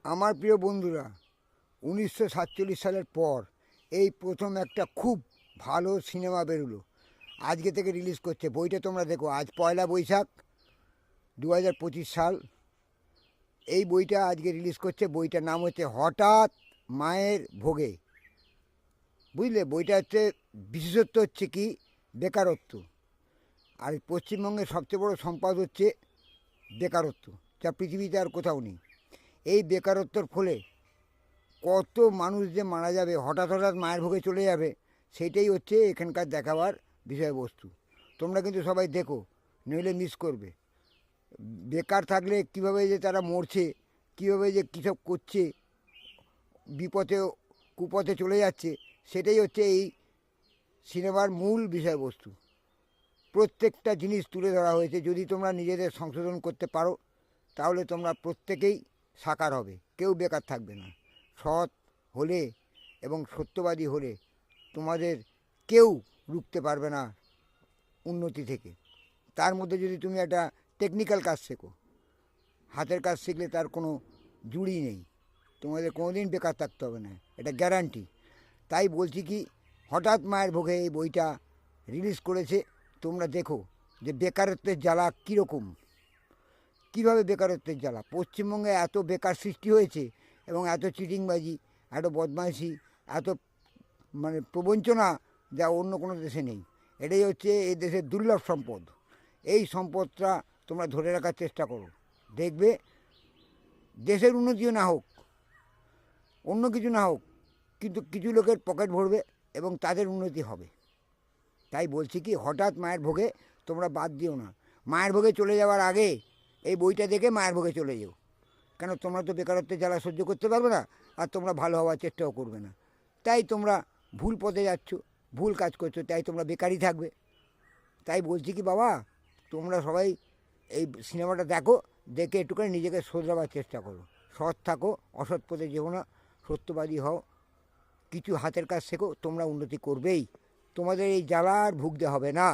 আমার প্রিয় বন্ধুরা, 1947 সালের পর এই প্রথম একটা খুব ভালো সিনেমা বেরোলো। আজকে থেকে রিলিজ করছে। বইটা তোমরা দেখো। আজ পয়লা বৈশাখ 2025 সাল। এই বইটা আজকে রিলিজ করছে। বইটার নাম হচ্ছে হঠাৎ মায়ের ভোগে। বুঝলে, বইটা হচ্ছে বিশেষত্ব হচ্ছে কি, বেকারত্ব। আর পশ্চিমবঙ্গের সবচেয়ে বড় সম্পদ হচ্ছে বেকারত্ব, যা পৃথিবীতে আর কোথাও নেই। এই বেকারত্বর ফলে কত মানুষ যে মারা যাবে, হঠাৎ হঠাৎ মায়ের ভোগে চলে যাবে, সেটাই হচ্ছে এখানকার দেখাবার বিষয়বস্তু। তোমরা কিন্তু সবাই দেখো, নইলে মিস করবে। বেকার থাকলে কিভাবে যে তারা মরছে, কিভাবে যে কী সব করছে, বিপথে কুপথে চলে যাচ্ছে, সেটাই হচ্ছে এই সিনেমার মূল বিষয়বস্তু। প্রত্যেকটা জিনিস তুলে ধরা হয়েছে। যদি তোমরা নিজেদের সংশোধন করতে পারো, তাহলে তোমরা প্রত্যেকেই সাকার হবে, কেউ বেকার থাকবে না। সৎ হলে এবং সত্যবাদী হলে তোমাদের কেউ রুখতে পারবে না উন্নতি থেকে। তার মধ্যে যদি তুমি একটা টেকনিক্যাল কাজ শেখো, হাতের কাজ শিখলে তার কোনো জুড়ি নেই, তোমাদের কোনো দিন বেকার থাকতে হবে না, এটা গ্যারান্টি। তাই বলছি কি, হঠাৎ মায়ের ভোগে এই বইটা রিলিজ করেছে। তোমরা দেখো যে বেকারত্বের জ্বালা কীরকম, কীভাবে বেকারত্বের জ্বালা। পশ্চিমবঙ্গে এত বেকার সৃষ্টি হয়েছে এবং এত চিটিংবাজি, এত বদমাইশি, এত প্রবঞ্চনা, যা অন্য কোনো দেশে নেই। এটাই হচ্ছে এই দেশের দুর্লভ সম্পদ। এই সম্পদটা তোমরা ধরে রাখার চেষ্টা করো। দেখবে দেশের উন্নতিও না হোক, অন্য কিছু না হোক, কিন্তু কিছু লোকের পকেট ভরবে এবং তাদের উন্নতি হবে। তাই বলছি কি, হঠাৎ মায়ের ভোগে তোমরা বাদ দিও না। মায়ের ভোগে চলে যাওয়ার আগে এই বইটা দেখে মায়ের ভোগে চলে যেও। কেন, তোমরা তো বেকারত্বের জ্বালা সহ্য করতে পারবে না, আর তোমরা ভালো হওয়ার চেষ্টাও করবে না। তাই তোমরা ভুল পথে যাচ্ছ, ভুল কাজ করছো, তাই তোমরা বেকারই থাকবে। তাই বলছি কি বাবা, তোমরা সবাই এই সিনেমাটা দেখো, দেখে একটুখানি নিজেকে শোধরাবার চেষ্টা করো। সৎ থাকো, অসৎ পথে যেও না, সত্যবাদী হও, কিছু হাতের কাজ শেখো, তোমরা উন্নতি করবেই। তোমাদের এই জ্বালা আর ভুগতে হবে না।